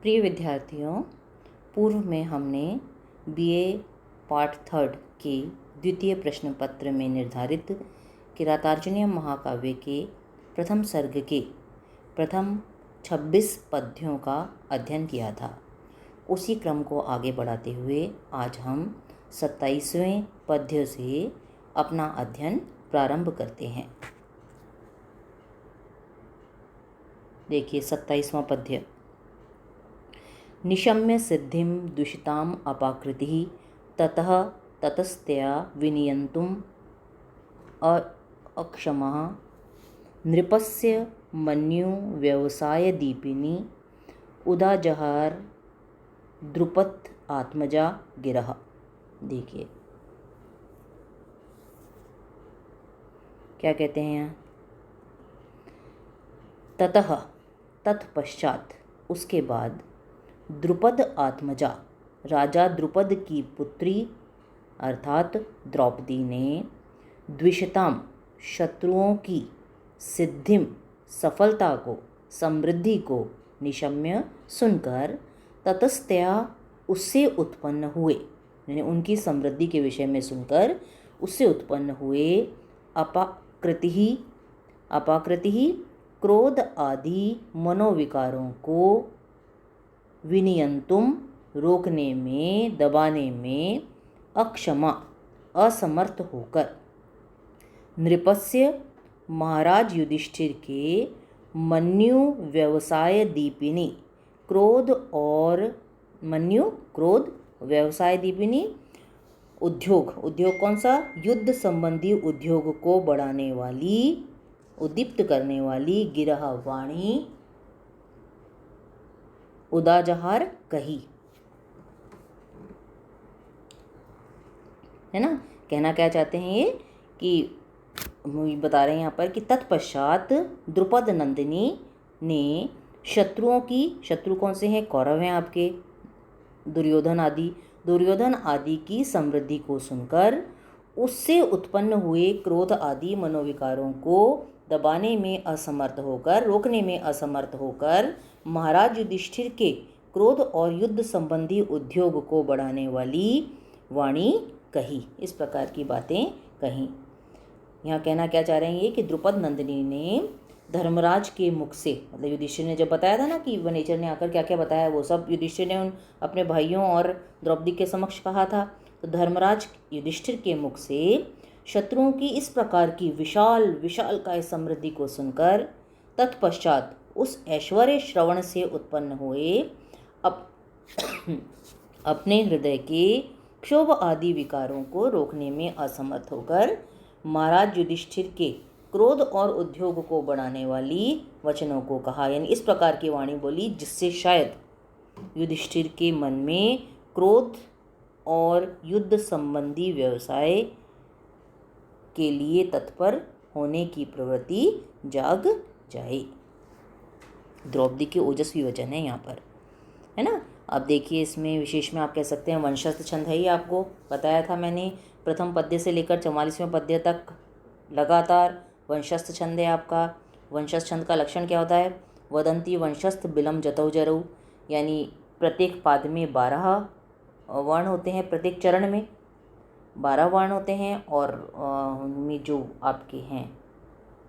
प्रिय विद्यार्थियों, पूर्व में हमने बीए पार्ट 3 के द्वितीय प्रश्न पत्र में निर्धारित किरातार्जुनीय महाकाव्य के प्रथम सर्ग के प्रथम 26 पद्यों का अध्ययन किया था। उसी क्रम को आगे बढ़ाते हुए आज हम 27वें पद्य से अपना अध्ययन प्रारंभ करते हैं। देखिए 27वां पद्य। निशम्य सिद्धिं दूषिताम् अपाकृतिः ततः ततस्तया विनियन्तुम् अक्षमः नृपस्य मन्यु व्यवसायदीपिनी उदाजहार द्रुपद आत्मजा गिरः। देखिए क्या कहते हैं यहाँ। ततः तत्पश्चात उसके बाद द्रुपद आत्मजा राजा द्रुपद की पुत्री अर्थात द्रौपदी ने द्विषताम शत्रुओं की सिद्धिम सफलता को समृद्धि को निशम्य सुनकर ततस्तया उससे उत्पन्न हुए, यानी उनकी समृद्धि के विषय में सुनकर उससे उत्पन्न हुए अपाकृति क्रोध आदि मनोविकारों को विनियंतुम रोकने में दबाने में अक्षमा असमर्थ होकर नृपस्य महाराज युधिष्ठिर के मन्यु व्यवसाय दीपिनी क्रोध व्यवसाय दीपिनी उद्योग कौन सा, युद्ध संबंधी उद्योग को बढ़ाने वाली उद्दीप्त करने वाली गिरह वाणी उदाजहार कही, है ना। कहना क्या चाहते हैं ये कि बता रहे हैं यहाँ पर कि तत्पश्चात द्रुपद नंदिनी ने शत्रु कौन से हैं, कौरव हैं आपके, दुर्योधन आदि की समृद्धि को सुनकर उससे उत्पन्न हुए क्रोध आदि मनोविकारों को दबाने में असमर्थ होकर रोकने में असमर्थ होकर महाराज युधिष्ठिर के क्रोध और युद्ध संबंधी उद्योग को बढ़ाने वाली वाणी कही, इस प्रकार की बातें कही। यहाँ कहना क्या चाह रहे हैं कि द्रुपद नंदिनी ने धर्मराज के मुख से, मतलब युधिष्ठिर ने जब बताया था ना कि वनेचर ने आकर क्या क्या बताया, वो सब युधिष्ठिर ने उन अपने भाइयों और द्रौपदी के समक्ष कहा था। तो धर्मराज युधिष्ठिर के मुख से शत्रुओं की इस प्रकार की विशाल काय समृद्धि को सुनकर तत्पश्चात उस ऐश्वर्य श्रवण से उत्पन्न हुए अपने हृदय के क्षोभ आदि विकारों को रोकने में असमर्थ होकर महाराज युधिष्ठिर के क्रोध और उद्योग को बढ़ाने वाली वचनों को कहा, यानी इस प्रकार की वाणी बोली जिससे शायद युधिष्ठिर के मन में क्रोध और युद्ध संबंधी व्यवसाय के लिए तत्पर होने की प्रवृत्ति जाग जाए। द्रौपदी के ओजस्वी वचन है यहाँ पर, है ना। अब देखिए इसमें विशेष में आप कह सकते हैं वंशस्थ छंद है, ही आपको बताया था मैंने, प्रथम पद्य से लेकर 44वें पद्य तक लगातार वंशस्थ छंद है आपका। वंशस्थ छंद का लक्षण क्या होता है, वदंती वंशस्थ बिलम जतौ जरऊ, यानी प्रत्येक पाद में 12 वर्ण होते हैं, प्रत्येक चरण में 12 वर्ण होते हैं, और उनमें जो आपके हैं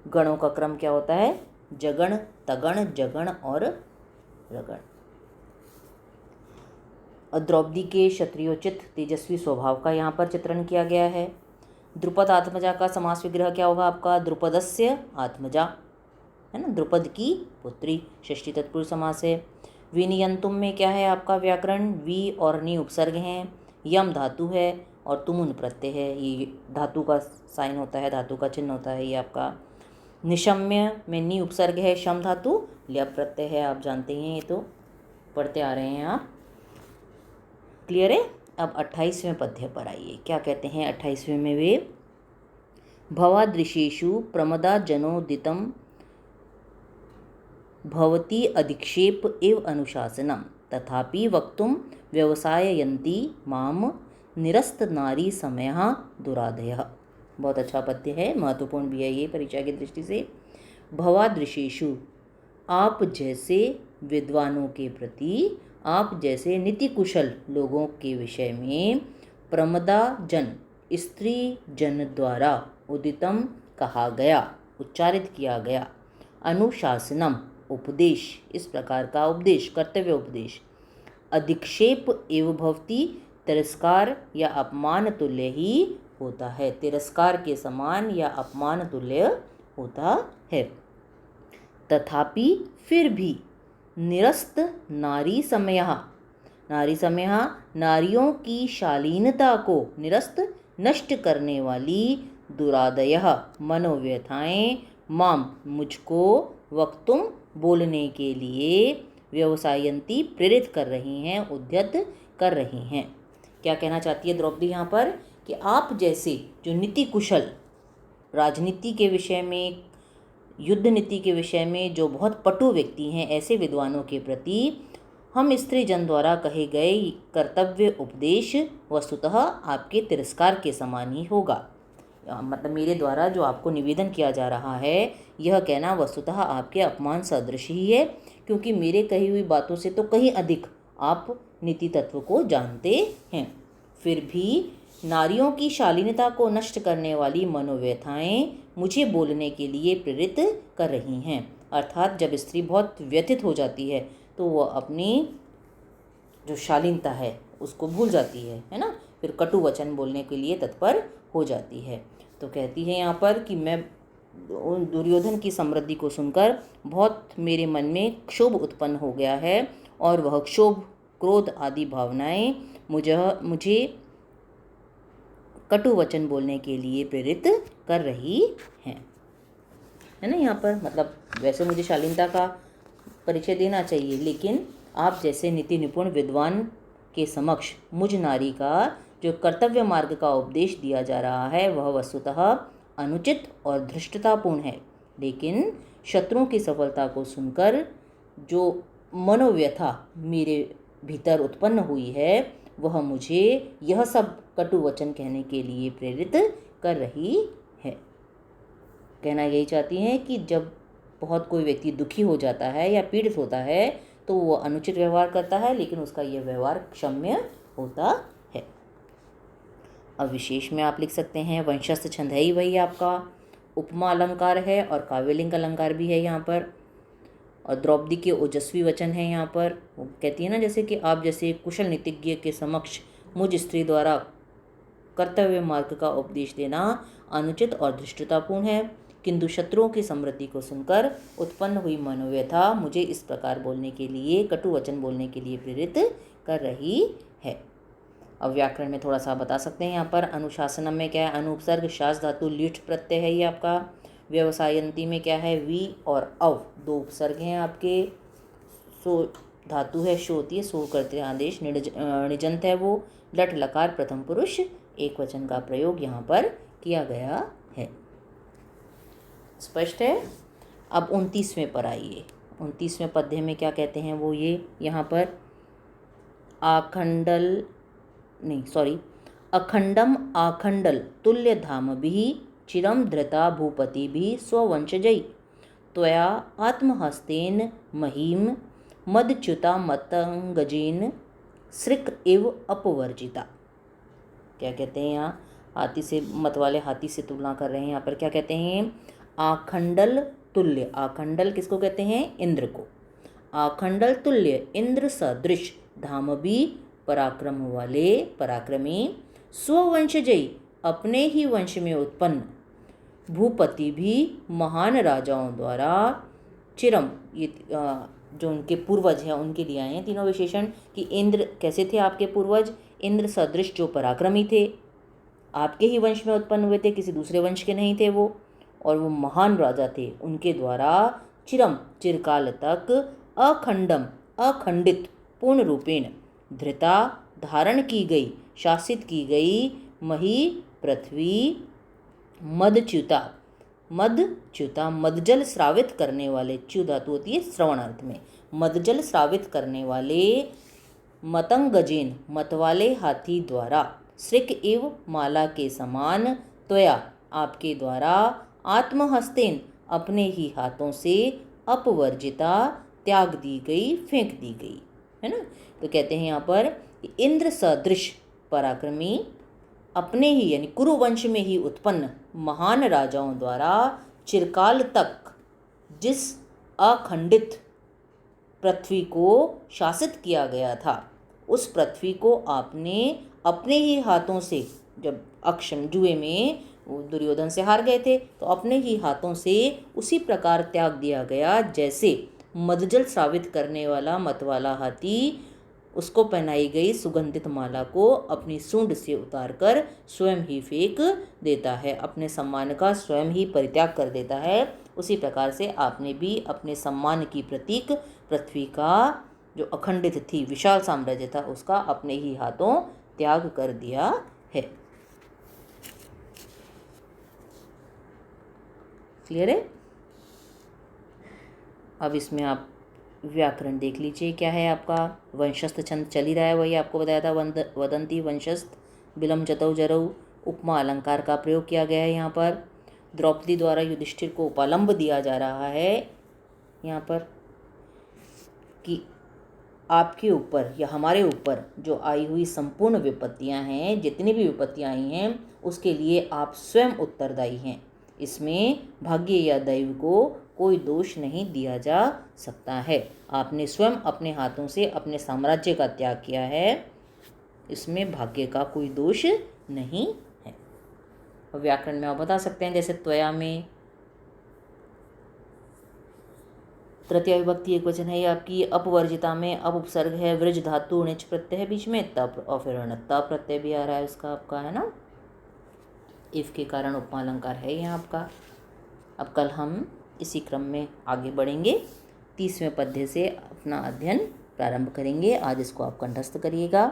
गणों का क्रम क्या होता है, जगण तगण जगण और रगण। द्रौपदी के क्षत्रियोचित तेजस्वी स्वभाव का यहाँ पर चित्रण किया गया है। द्रुपद आत्मजा का समास विग्रह क्या होगा आपका, द्रुपदस्य आत्मजा, है ना, द्रुपद की पुत्री, षष्ठी तत्पुरुष समास है। विनियंतुम में क्या है आपका व्याकरण, वी और नी उपसर्ग हैं, यम धातु है और तुमुन प्रत्यय है, ये धातु का साइन होता है, धातु का चिन्ह होता है ये आपका। निशम्य में नी उपसर्ग है, शम धातु ल्यप प्रत्यय है, आप जानते हैं, ये तो पढ़ते आ रहे हैं आप, क्लियर है। अब 28वें पद्य पर आइए, क्या कहते हैं 28वें में वे। भवादृशेषु प्रमदा जनोदितम भवती अधिक्षेप एव अनुशासनम तथापि वक्तुम व्यवसाययन्ति माम निरस्त नारी समयः दुरादयः। बहुत अच्छा पद्य है, महत्वपूर्ण भी है ये परीक्षा की दृष्टि से। भवादृशेषु, आप जैसे विद्वानों के प्रति आप जैसे नीति कुशल लोगों के विषय में प्रमदा जन स्त्री जन द्वारा उदितम कहा गया, उच्चारित किया गया। अनुशासनम उपदेश, इस प्रकार का उपदेश, कर्तव्य उपदेश। अधिक्षेप एव भवति, तिरस्कार या अपमान तुल्य ही होता है, तिरस्कार के समान या अपमान तुल्य होता है। तथापि फिर भी निरस्त नारी समयः, नारी समयः नारियों की शालीनता को निरस्त नष्ट करने वाली दुरादयः मनोव्यथाएं माम मुझको वक्तुम बोलने के लिए व्यवसायंती प्रेरित कर रही हैं, उद्यत कर रही हैं। क्या कहना चाहती है द्रौपदी यहाँ पर कि आप जैसे जो नीति कुशल, राजनीति के विषय में, युद्ध नीति के विषय में जो बहुत पटु व्यक्ति हैं, ऐसे विद्वानों के प्रति हम स्त्री जन द्वारा कहे गए कर्तव्य उपदेश वस्तुतः आपके तिरस्कार के समान ही होगा। मतलब मेरे द्वारा जो आपको निवेदन किया जा रहा है यह कहना वस्तुतः आपके अपमान सदृश ही है, क्योंकि मेरे कही हुई बातों से तो कहीं अधिक आप नीति तत्व को जानते हैं। फिर भी नारियों की शालीनता को नष्ट करने वाली मनोव्यथाएं मुझे बोलने के लिए प्रेरित कर रही हैं। अर्थात जब स्त्री बहुत व्यथित हो जाती है तो वह अपनी जो शालीनता है उसको भूल जाती है ना, फिर कटु वचन बोलने के लिए तत्पर हो जाती है। तो कहती है यहाँ पर कि मैं दुर्योधन की समृद्धि को सुनकर बहुत मेरे मन में क्षोभ उत्पन्न हो गया है, और वह क्षोभ, क्रोध आदि भावनाएं मुझे कटु वचन बोलने के लिए प्रेरित कर रही हैं, है ना। यहाँ पर मतलब वैसे मुझे शालीनता का परिचय देना चाहिए, लेकिन आप जैसे नीति निपुण विद्वान के समक्ष मुझ नारी का जो कर्तव्य मार्ग का उपदेश दिया जा रहा है वह वस्तुतः अनुचित और धृष्टतापूर्ण है। लेकिन शत्रुओं की सफलता को सुनकर जो मनोव्यथा मेरे भीतर उत्पन्न हुई है वह मुझे यह सब कटु वचन कहने के लिए प्रेरित कर रही है। कहना यही चाहती हैं कि जब बहुत कोई व्यक्ति दुखी हो जाता है या पीड़ित होता है तो वो अनुचित व्यवहार करता है, लेकिन उसका यह व्यवहार क्षम्य होता है। अब विशेष में आप लिख सकते हैं वंशस्थ छंद है ही वही आपका उपमा अलंकार है और काव्यलिंग अलंकार भी है यहाँ पर। और द्रौपदी के ओजस्वी वचन है यहाँ पर। वो कहती है ना जैसे कि आप जैसे कुशल नीतिज्ञ के समक्ष मुझ स्त्री द्वारा कर्तव्य मार्ग का उपदेश देना अनुचित और धृष्टतापूर्ण है, किंतु शत्रुओं की समृद्धि को सुनकर उत्पन्न हुई मनोव्यथा मुझे इस प्रकार बोलने के लिए, कटु वचन बोलने के लिए प्रेरित कर रही है। अब व्याकरण में थोड़ा सा बता सकते हैं यहाँ पर। अनुशासनम में क्या है, अनुपसर्ग शास धातु लीठ प्रत्यय है ये आपका। व्यवसायंती में क्या है, वी और अव दो उपसर्ग हैं आपके। सो धातु है शो होती है, सो करते आदेश, निजंत है वो। लट लकार प्रथम पुरुष एक वचन का प्रयोग यहाँ पर किया गया है। स्पष्ट है। अब 29वें पर आइए। 29वें पद्य में क्या कहते हैं वो ये यहाँ पर अखंडम आखंडल तुल्य धाम भी चिरम धृता भूपति भी स्ववंशजई त्वया आत्महस्तेन महीम मदच्युता मतंगजेन सृक इव अपवर्जिता। क्या कहते हैं यहाँ, हाथी से, मत वाले हाथी से तुलना कर रहे हैं। यहाँ पर क्या कहते हैं, आखंडल तुल्य। आखंडल किसको कहते हैं, इंद्र को। आखंडल तुल्य इंद्र सदृश धामवी पराक्रम वाले, पराक्रमी, स्ववंशजई अपने ही वंश में उत्पन्न, भूपति भी महान राजाओं द्वारा, चिरम ये जो उनके पूर्वज हैं उनके लिए आए हैं तीनों विशेषण कि इंद्र कैसे थे आपके पूर्वज, इंद्र सदृश जो पराक्रमी थे, आपके ही वंश में उत्पन्न हुए थे, किसी दूसरे वंश के नहीं थे वो, और वो महान राजा थे, उनके द्वारा चिरम चिरकाल तक, अखंडम अखंडित पूर्ण रूपेण, धृता धारण की गई, शासित की गई, मही पृथ्वी, मदच्युता मदच्युता मदजल श्रावित करने वाले, च्यु धातु होती है श्रवण अर्थ में, मदजल श्रावित करने वाले, मतंगजेन मतवाले हाथी द्वारा, सृक इव माला के समान, त्वया आपके द्वारा, आत्महस्तेन अपने ही हाथों से, अपवर्जिता त्याग दी गई, फेंक दी गई, है ना। तो कहते हैं यहाँ पर कि इंद्र सदृश पराक्रमी अपने ही यानी कुरुवंश में ही उत्पन्न महान राजाओं द्वारा चिरकाल तक जिस अखंडित पृथ्वी को शासित किया गया था, उस पृथ्वी को आपने अपने ही हाथों से, जब अक्षम जुए में वो दुर्योधन से हार गए थे, तो अपने ही हाथों से उसी प्रकार त्याग दिया गया जैसे मदजल स्रावित करने वाला मतवाला हाथी उसको पहनाई गई सुगंधित माला को अपनी सूंड से उतारकर स्वयं ही फेंक देता है, अपने सम्मान का स्वयं ही परित्याग कर देता है। उसी प्रकार से आपने भी अपने सम्मान की प्रतीक पृथ्वी का जो अखंडित थी, विशाल साम्राज्य था, उसका अपने ही हाथों त्याग कर दिया है। क्लियर है। अब इसमें आप व्याकरण देख लीजिए, क्या है आपका वंशस्थ छंद चल ही रहा है, वही आपको बताया था, वदंती वंशस्थ बिलम जतौ जरौ, उपमा अलंकार का प्रयोग किया गया है। यहाँ पर द्रौपदी द्वारा युधिष्ठिर को उपालंब दिया जा रहा है यहाँ पर कि आपके ऊपर या हमारे ऊपर जो आई हुई संपूर्ण विपत्तियाँ हैं, जितनी भी विपत्तियाँ आई हैं, उसके लिए आप स्वयं उत्तरदायी हैं। इसमें भाग्य या दैव को कोई दोष नहीं दिया जा सकता है। आपने स्वयं अपने हाथों से अपने साम्राज्य का त्याग किया है, इसमें भाग्य का कोई दोष नहीं है। व्याकरण में आप बता सकते हैं, जैसे त्वया में तृतीय विभक्ति एक वचन है आपकी, अपवर्जिता में अप उपसर्ग है, वृज धातु णिच प्रत्यय है बीच में, तप और फिर णत्ता प्रत्यय भी आ रहा है उसका आपका, है ना। इफ के कारण उपमा अलंकार है यहाँ आपका। अब कल हम इसी क्रम में आगे बढ़ेंगे, 30वें पद्य से अपना अध्ययन प्रारंभ करेंगे। आज इसको आप कंठस्थ करिएगा,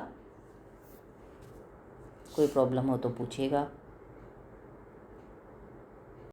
कोई प्रॉब्लम हो तो पूछिएगा।